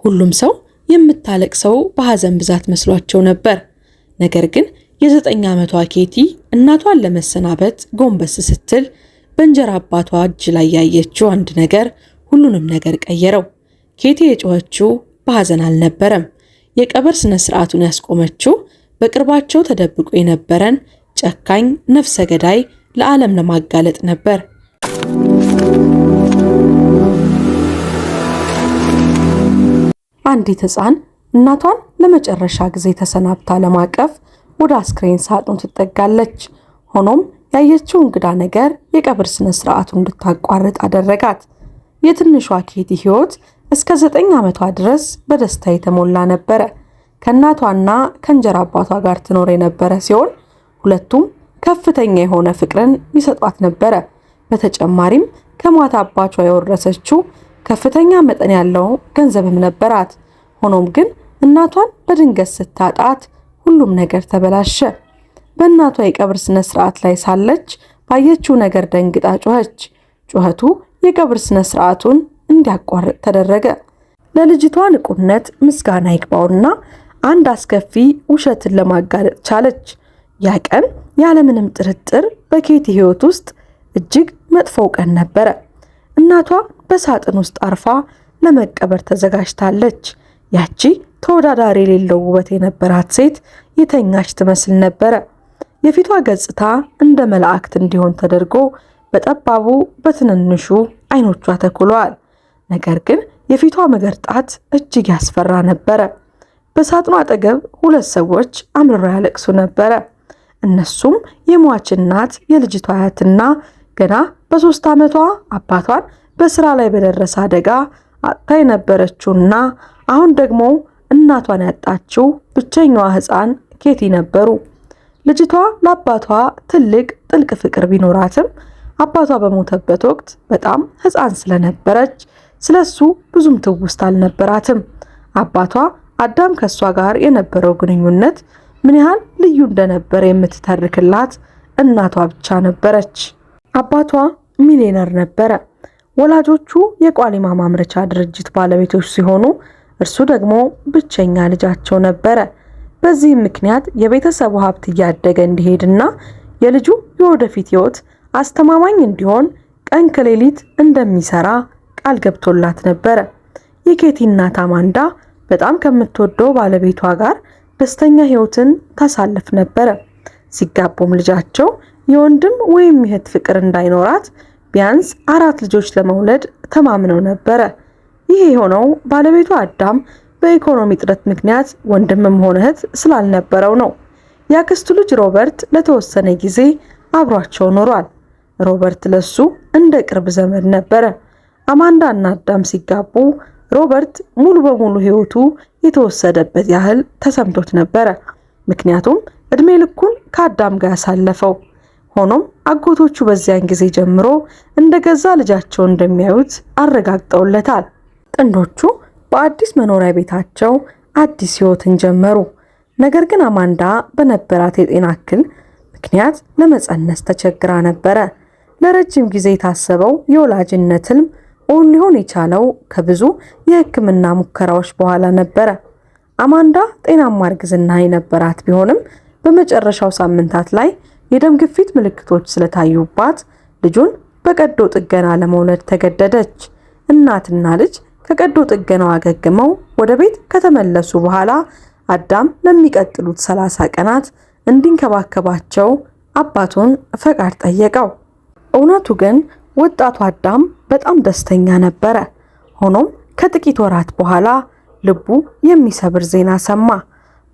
ሁሉም ሰው የምታለቅሰው በሐዘን ብዛት መስሏቸው ነበር። ነገር ግን የ9 ዓመቷ ኬቲ እናቷን ለመሰናበት ጎንበስ ስትል በእንጀራ አባቷ እጅ ላይ ያየችው አንድ ነገር ሁሉንም ነገር ቀየረው። ኬቲ የጮኸችው በሐዘን አልነበረም። የቀብር ስነ ስርዓቱን ያስቆመችው በቅርባቸው ተደብቆ የነበረን ጨካኝ ነፍሰ ገዳይ ለዓለም ለማጋለጥ ነበር። አንዲት ሕፃን እናቷን ለመጨረሻ ጊዜ ተሰናብታ ለማቀፍ ወደ አስክሬን ሳጥኑ ትጠጋለች። ሆኖም ያየችው እንግዳ ነገር የቀብር ስነ ስርዓቱን እንድታቋርጥ አደረጋት። የትንሿ ኬቲ ሕይወት እስከ 9 ዓመቷ ድረስ በደስታ የተሞላ ነበረ። ከእናቷና ከእንጀራ አባቷ ጋር ትኖር የነበረ ሲሆን ሁለቱም ከፍተኛ የሆነ ፍቅርን ይሰጧት ነበረ። በተጨማሪም ከማታ አባቷ የወረሰችው ከፍተኛ መጠን ያለው ገንዘብም ነበራት። ሆኖም ግን እናቷን በድንገት ስታጣት ሁሉም ነገር ተበላሸ። በእናቷ የቀብር ስነ ስርዓት ላይ ሳለች ባየችው ነገር ደንግጣ ጮኸች። ጩኸቱ የቀብር ስነ ስርዓቱን እንዲያቋርጥ ተደረገ። ለልጅቷ ንቁነት ምስጋና ይግባውና አንድ አስከፊ ውሸትን ለማጋለጥ ቻለች። ያ ቀን ያለምንም ጥርጥር በኬቲ ሕይወት ውስጥ እጅግ መጥፎ ቀን ነበረ። እናቷ በሳጥን ውስጥ አርፋ ለመቀበር ተዘጋጅታለች። ያቺ ተወዳዳሪ የሌለው ውበት የነበራት ሴት የተኛች ትመስል ነበረ። የፊቷ ገጽታ እንደ መላእክት እንዲሆን ተደርጎ በጠባቡ በትንንሹ አይኖቿ ተኩሏል። ነገር ግን የፊቷ መገርጣት እጅግ ያስፈራ ነበረ። በሳጥኑ አጠገብ 2 ሰዎች አምርረው ያለቅሱ ነበረ። እነሱም የሟች እናት የልጅቷ አያትና ገና በ3 ዓመቷ አባቷን በስራ ላይ በደረሰ አደጋ አጥታ የነበረችውና አሁን ደግሞ እናቷን ያጣችው ብቸኛዋ ሕፃን ኬቲ ነበሩ። ልጅቷ ለአባቷ ትልቅ ጥልቅ ፍቅር ቢኖራትም አባቷ በሞተበት ወቅት በጣም ሕፃን ስለነበረች ስለሱ ብዙም ትውስት አልነበራትም። አባቷ አዳም ከሷ ጋር የነበረው ግንኙነት ምን ያህል ልዩ እንደነበረ የምትተርክላት እናቷ ብቻ ነበረች። አባቷ ሚሊዮነር ነበረ። ወላጆቹ የቋሊማ ማምረቻ ድርጅት ባለቤቶች ሲሆኑ እርሱ ደግሞ ብቸኛ ልጃቸው ነበረ። በዚህም ምክንያት የቤተሰቡ ሀብት እያደገ እንዲሄድና የልጁ የወደፊት ሕይወት አስተማማኝ እንዲሆን ቀን ከሌሊት እንደሚሰራ ቃል ገብቶላት ነበረ። የኬቲ እናት አማንዳ በጣም ከምትወደው ባለቤቷ ጋር ደስተኛ ሕይወትን ታሳልፍ ነበረ። ሲጋቡም ልጃቸው የወንድም ወይም የእህት ፍቅር እንዳይኖራት ቢያንስ 4 ልጆች ለመውለድ ተማምነው ነበረ። ይህ የሆነው ባለቤቷ አዳም በኢኮኖሚ ጥረት ምክንያት ወንድምም ሆነ እህት ስላልነበረው ነው። ያክስቱ ልጅ ሮበርት ለተወሰነ ጊዜ አብሯቸው ኖሯል። ሮበርት ለሱ እንደ ቅርብ ዘመድ ነበረ። አማንዳ እና አዳም ሲጋቡ ሮበርት ሙሉ በሙሉ ሕይወቱ የተወሰደበት ያህል ተሰምቶት ነበረ። ምክንያቱም እድሜ ልኩን ከአዳም ጋር ያሳለፈው። ሆኖም አጎቶቹ በዚያን ጊዜ ጀምሮ እንደገዛ ልጃቸው እንደሚያዩት አረጋግጠውለታል። ጥንዶቹ በአዲስ መኖሪያ ቤታቸው አዲስ ሕይወትን ጀመሩ። ነገር ግን አማንዳ በነበራት የጤና እክል ምክንያት ለመጸነስ ተቸግራ ነበረ። ለረጅም ጊዜ የታሰበው የወላጅነት ህልም እውን ሊሆን የቻለው ከብዙ የሕክምና ሙከራዎች በኋላ ነበረ። አማንዳ ጤናማ እርግዝና የነበራት ቢሆንም በመጨረሻው ሳምንታት ላይ የደም ግፊት ምልክቶች ስለታዩባት ልጁን በቀዶ ጥገና ለመውለድ ተገደደች። እናትና ልጅ ከቀዶ ጥገናው አገግመው ወደ ቤት ከተመለሱ በኋላ አዳም ለሚቀጥሉት 30 ቀናት እንዲንከባከባቸው አባቱን ፈቃድ ጠየቀው። እውነቱ ግን ወጣቱ አዳም በጣም ደስተኛ ነበረ። ሆኖም ከጥቂት ወራት በኋላ ልቡ የሚሰብር ዜና ሰማ።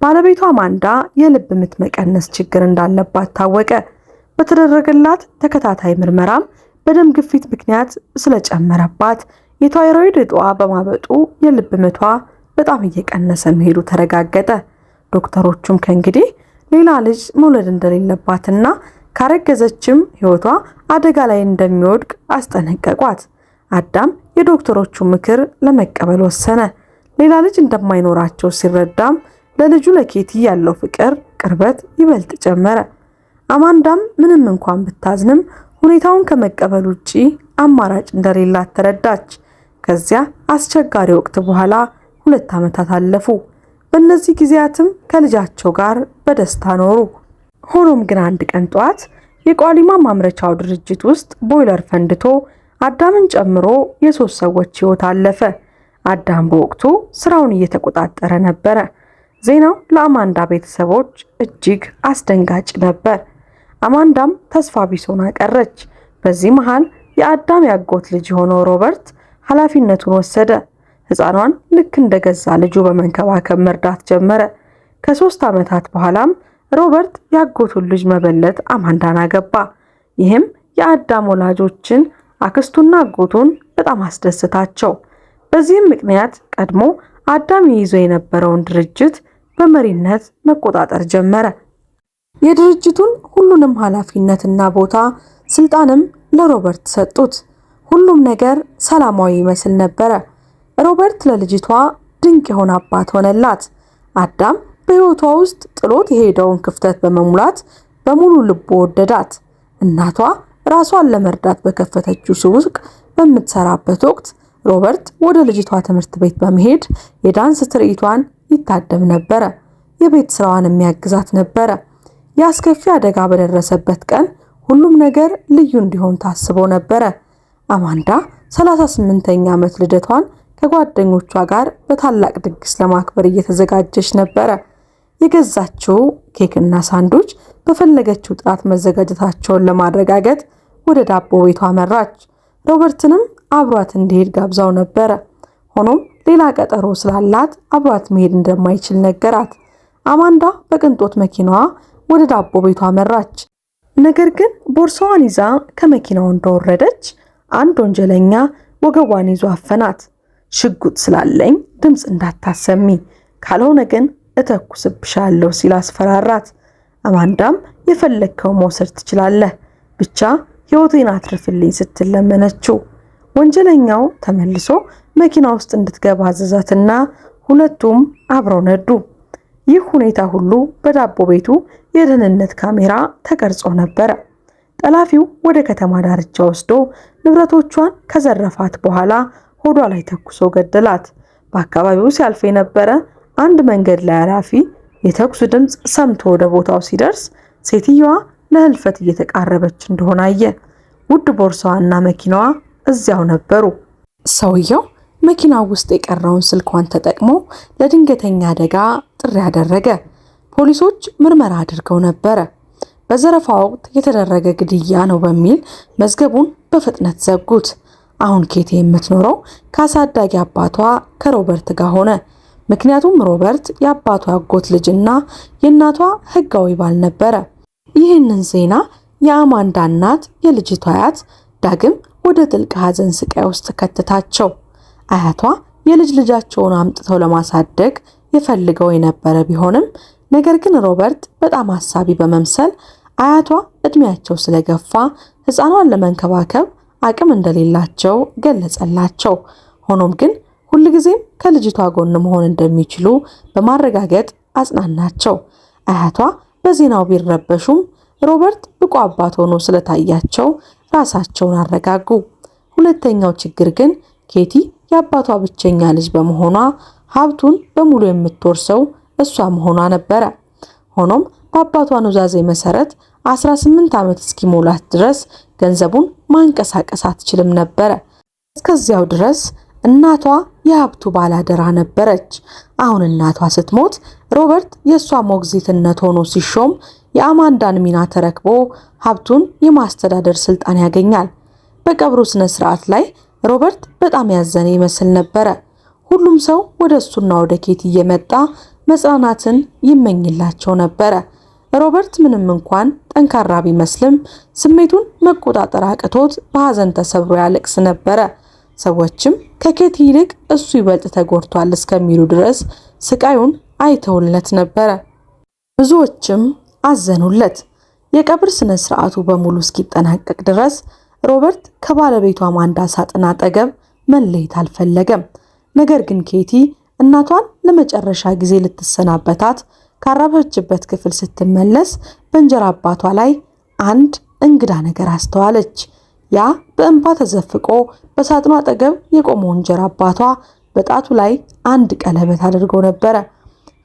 ባለቤቷ አማንዳ የልብ ምት መቀነስ ችግር እንዳለባት ታወቀ። በተደረገላት ተከታታይ ምርመራም በደም ግፊት ምክንያት ስለጨመረባት የታይሮይድ እጢዋ በማበጡ የልብ ምቷ በጣም እየቀነሰ መሄዱ ተረጋገጠ። ዶክተሮቹም ከእንግዲህ ሌላ ልጅ መውለድ እንደሌለባትና ካረገዘችም ሕይወቷ አደጋ ላይ እንደሚወድቅ አስጠነቀቋት። አዳም የዶክተሮቹ ምክር ለመቀበል ወሰነ። ሌላ ልጅ እንደማይኖራቸው ሲረዳም ለልጁ ለኬቲ ያለው ፍቅር ቅርበት ይበልጥ ጨመረ። አማንዳም ምንም እንኳን ብታዝንም ሁኔታውን ከመቀበል ውጪ አማራጭ እንደሌላት ተረዳች። ከዚያ አስቸጋሪ ወቅት በኋላ 2 ዓመታት አለፉ። በእነዚህ ጊዜያትም ከልጃቸው ጋር በደስታ ኖሩ። ሆኖም ግን አንድ ቀን ጧት የቋሊማ ማምረቻው ድርጅት ውስጥ ቦይለር ፈንድቶ አዳምን ጨምሮ የ3 ሰዎች ሕይወት አለፈ። አዳም በወቅቱ ስራውን እየተቆጣጠረ ነበረ። ዜናው ለአማንዳ ቤተሰቦች እጅግ አስደንጋጭ ነበር። አማንዳም ተስፋ ቢስ ሆና ቀረች። በዚህ መሃል የአዳም ያጎት ልጅ የሆነው ሮበርት ኃላፊነቱን ወሰደ። ሕፃኗን ልክ እንደገዛ ልጁ በመንከባከብ መርዳት ጀመረ። ከ3 ዓመታት በኋላም ሮበርት ያጎቱን ልጅ መበለት አማንዳን አገባ። ይህም የአዳም ወላጆችን አክስቱና አጎቱን በጣም አስደስታቸው። በዚህም ምክንያት ቀድሞ አዳም ይዞ የነበረውን ድርጅት በመሪነት መቆጣጠር ጀመረ። የድርጅቱን ሁሉንም ኃላፊነትና ቦታ ስልጣንም ለሮበርት ሰጡት። ሁሉም ነገር ሰላማዊ ይመስል ነበረ። ሮበርት ለልጅቷ ድንቅ የሆነ አባት ሆነላት። አዳም በሕይወቷ ውስጥ ጥሎት የሄደውን ክፍተት በመሙላት በሙሉ ልቡ ወደዳት። እናቷ ራሷን ለመርዳት በከፈተችው ሱቅ በምትሰራበት ወቅት ሮበርት ወደ ልጅቷ ትምህርት ቤት በመሄድ የዳንስ ትርኢቷን ይታደም ነበረ። የቤት ስራዋን የሚያግዛት ነበረ። የአስከፊ አደጋ በደረሰበት ቀን ሁሉም ነገር ልዩ እንዲሆን ታስቦ ነበረ። አማንዳ 38ኛ ዓመት ልደቷን ከጓደኞቿ ጋር በታላቅ ድግስ ለማክበር እየተዘጋጀች ነበረ። የገዛችው ኬክና ሳንዱች በፈለገችው ጥራት መዘጋጀታቸውን ለማረጋገጥ ወደ ዳቦ ቤቷ አመራች። ሮበርትንም አብሯት እንዲሄድ ጋብዛው ነበረ። ሆኖም ሌላ ቀጠሮ ስላላት አብሯት መሄድ እንደማይችል ነገራት። አማንዳ በቅንጦት መኪናዋ ወደ ዳቦ ቤቷ አመራች። ነገር ግን ቦርሳዋን ይዛ ከመኪናው እንደወረደች አንድ ወንጀለኛ ወገቧን ይዞ አፈናት። ሽጉጥ ስላለኝ ድምፅ እንዳታሰሚ፣ ካልሆነ ግን እተኩስብሻለሁ ሲል አስፈራራት። አማንዳም የፈለግከው መውሰድ ትችላለህ፣ ብቻ ሕይወቴን አትርፍልኝ ስትል ለመነችው። ወንጀለኛው ተመልሶ መኪና ውስጥ እንድትገባ አዘዛትና ሁለቱም አብረው ነዱ። ይህ ሁኔታ ሁሉ በዳቦ ቤቱ የደህንነት ካሜራ ተቀርጾ ነበረ። ጠላፊው ወደ ከተማ ዳርቻ ወስዶ ንብረቶቿን ከዘረፋት በኋላ ሆዷ ላይ ተኩሶ ገደላት። በአካባቢው ሲያልፍ የነበረ አንድ መንገድ ላይ አላፊ የተኩሱ ድምፅ ሰምቶ ወደ ቦታው ሲደርስ ሴትየዋ ለህልፈት እየተቃረበች እንደሆነ አየ። ውድ ቦርሳዋና መኪናዋ እዚያው ነበሩ። ሰውየው መኪናው ውስጥ የቀረውን ስልኳን ተጠቅሞ ለድንገተኛ አደጋ ጥሪ ያደረገ። ፖሊሶች ምርመራ አድርገው ነበረ። በዘረፋ ወቅት የተደረገ ግድያ ነው በሚል መዝገቡን በፍጥነት ዘጉት። አሁን ኬቲ የምትኖረው ከአሳዳጊ አባቷ ከሮበርት ጋር ሆነ። ምክንያቱም ሮበርት የአባቷ ያጎት ልጅና የእናቷ ህጋዊ ባል ነበረ። ይህንን ዜና የአማንዳ እናት የልጅቷ አያት ዳግም ወደ ጥልቅ ሐዘን ስቃይ ውስጥ ከተታቸው። አያቷ የልጅ ልጃቸውን አምጥተው ለማሳደግ የፈልገው የነበረ ቢሆንም ነገር ግን ሮበርት በጣም አሳቢ በመምሰል አያቷ እድሜያቸው ስለገፋ ህፃኗን ለመንከባከብ አቅም እንደሌላቸው ገለጸላቸው። ሆኖም ግን ሁልጊዜም ከልጅቷ ጎን መሆን እንደሚችሉ በማረጋገጥ አጽናናቸው። አያቷ በዜናው ቢረበሹም ሮበርት ብቁ አባት ሆኖ ስለታያቸው ራሳቸውን አረጋጉ። ሁለተኛው ችግር ግን ኬቲ የአባቷ ብቸኛ ልጅ በመሆኗ ሀብቱን በሙሉ የምትወርሰው እሷ መሆኗ ነበረ። ሆኖም በአባቷ ኑዛዜ መሰረት 18 ዓመት እስኪሞላት ድረስ ገንዘቡን ማንቀሳቀስ አትችልም ነበረ። እስከዚያው ድረስ እናቷ የሀብቱ ባላደራ ነበረች። አሁን እናቷ ስትሞት ሮበርት የእሷ ሞግዚትነት ሆኖ ሲሾም የአማንዳን ሚና ተረክቦ ሀብቱን የማስተዳደር ስልጣን ያገኛል። በቀብሩ ስነ ስርዓት ላይ ሮበርት በጣም ያዘነ ይመስል ነበረ። ሁሉም ሰው ወደ እሱና ወደ ኬቲ እየመጣ መጽናናትን ይመኝላቸው ነበረ። ሮበርት ምንም እንኳን ጠንካራ ቢመስልም ስሜቱን መቆጣጠር አቅቶት በሐዘን ተሰብሮ ያለቅስ ነበረ። ሰዎችም ከኬቲ ይልቅ እሱ ይበልጥ ተጎድቷል እስከሚሉ ድረስ ስቃዩን አይተውለት ነበረ። ብዙዎችም አዘኑለት። የቀብር ስነ ስርዓቱ በሙሉ እስኪጠናቀቅ ድረስ ሮበርት ከባለቤቱ አማንዳ ሳጥን አጠገብ መለየት አልፈለገም። ነገር ግን ኬቲ እናቷን ለመጨረሻ ጊዜ ልትሰናበታት ካረፈችበት ክፍል ስትመለስ በእንጀራ አባቷ ላይ አንድ እንግዳ ነገር አስተዋለች። ያ በእንባ ተዘፍቆ በሳጥኑ አጠገብ የቆመው እንጀራ አባቷ በጣቱ ላይ አንድ ቀለበት አድርጎ ነበረ።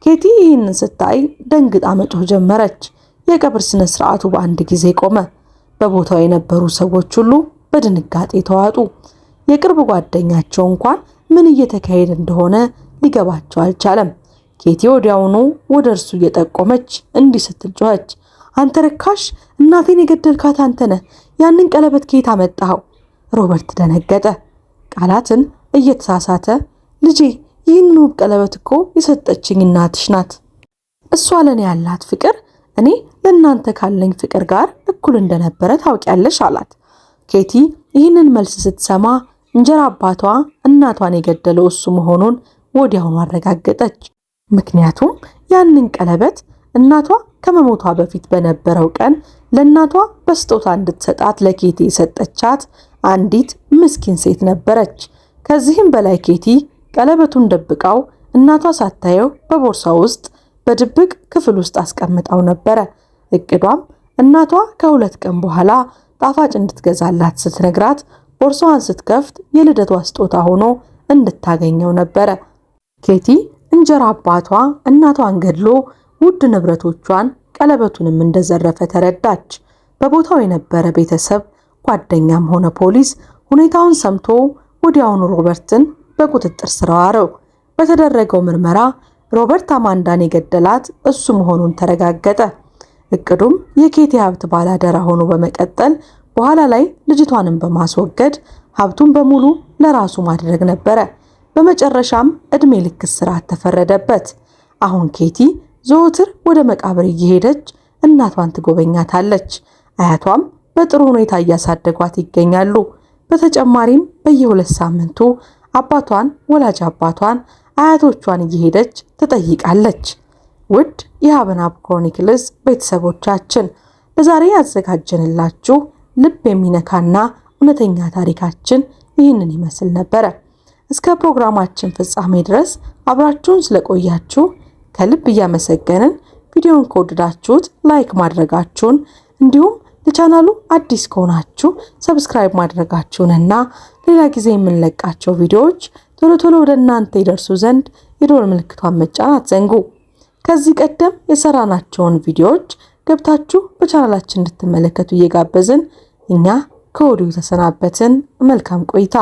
ኬቲ ይህንን ስታይ ደንግጣ መጮህ ጀመረች። የቀብር ስነ ስርዓቱ በአንድ ጊዜ ቆመ። በቦታው የነበሩ ሰዎች ሁሉ በድንጋጤ ተዋጡ። የቅርብ ጓደኛቸው እንኳን ምን እየተካሄደ እንደሆነ ሊገባቸው አልቻለም። ኬቲ ወዲያውኑ ወደ እርሱ እየጠቆመች እንዲህ ስትል ጮኸች። አንተ ረካሽ! እናቴን የገደልካት አንተ ነህ! ያንን ቀለበት ከየት አመጣኸው? ሮበርት ደነገጠ። ቃላትን እየተሳሳተ ልጄ፣ ይህንን ውብ ቀለበት እኮ የሰጠችኝ እናትሽ ናት። እሷ ለኔ ያላት ፍቅር እኔ ለእናንተ ካለኝ ፍቅር ጋር እኩል እንደነበረ ታውቂያለሽ አላት። ኬቲ ይህንን መልስ ስትሰማ እንጀራ አባቷ እናቷን የገደለው እሱ መሆኑን ወዲያውኑ አረጋገጠች። ምክንያቱም ያንን ቀለበት እናቷ ከመሞቷ በፊት በነበረው ቀን ለእናቷ በስጦታ እንድትሰጣት ለኬቲ የሰጠቻት አንዲት ምስኪን ሴት ነበረች። ከዚህም በላይ ኬቲ ቀለበቱን ደብቃው እናቷ ሳታየው በቦርሳ ውስጥ በድብቅ ክፍል ውስጥ አስቀምጣው ነበረ። እቅዷም እናቷ ከ2 ቀን በኋላ ጣፋጭ እንድትገዛላት ስትነግራት ቦርሳዋን ስትከፍት የልደቷ ስጦታ ሆኖ እንድታገኘው ነበረ። ኬቲ እንጀራ አባቷ እናቷን ገድሎ ውድ ንብረቶቿን ቀለበቱንም እንደዘረፈ ተረዳች። በቦታው የነበረ ቤተሰብ፣ ጓደኛም ሆነ ፖሊስ ሁኔታውን ሰምቶ ወዲያውኑ ሮበርትን በቁጥጥር ስር አዋለው። በተደረገው ምርመራ ሮበርት አማንዳን የገደላት እሱ መሆኑን ተረጋገጠ። እቅዱም የኬቲ ሀብት ባላደራ ሆኖ በመቀጠል በኋላ ላይ ልጅቷንም በማስወገድ ሀብቱን በሙሉ ለራሱ ማድረግ ነበረ። በመጨረሻም እድሜ ልክ እስራት ተፈረደበት። አሁን ኬቲ ዘወትር ወደ መቃብር እየሄደች እናቷን ትጎበኛታለች። አያቷም በጥሩ ሁኔታ እያሳደጓት ይገኛሉ። በተጨማሪም በየ2 ሳምንቱ አባቷን፣ ወላጅ አባቷን፣ አያቶቿን እየሄደች ትጠይቃለች። ውድ የሀበናብ ክሮኒክልስ ቤተሰቦቻችን ለዛሬ ያዘጋጀንላችሁ ልብ የሚነካና እውነተኛ ታሪካችን ይህንን ይመስል ነበረ። እስከ ፕሮግራማችን ፍጻሜ ድረስ አብራችሁን ስለቆያችሁ ከልብ እያመሰገንን ቪዲዮውን ከወደዳችሁት ላይክ ማድረጋችሁን እንዲሁም ለቻናሉ አዲስ ከሆናችሁ ሰብስክራይብ ማድረጋችሁንና ሌላ ጊዜ የምንለቃቸው ቪዲዮዎች ቶሎ ቶሎ ወደ እናንተ ይደርሱ ዘንድ የደወል ምልክቷን መጫን አትዘንጉ። ከዚህ ቀደም የሰራናቸውን ቪዲዮዎች ገብታችሁ በቻናላችን እንድትመለከቱ እየጋበዝን እኛ ከወዲሁ ተሰናበትን። መልካም ቆይታ።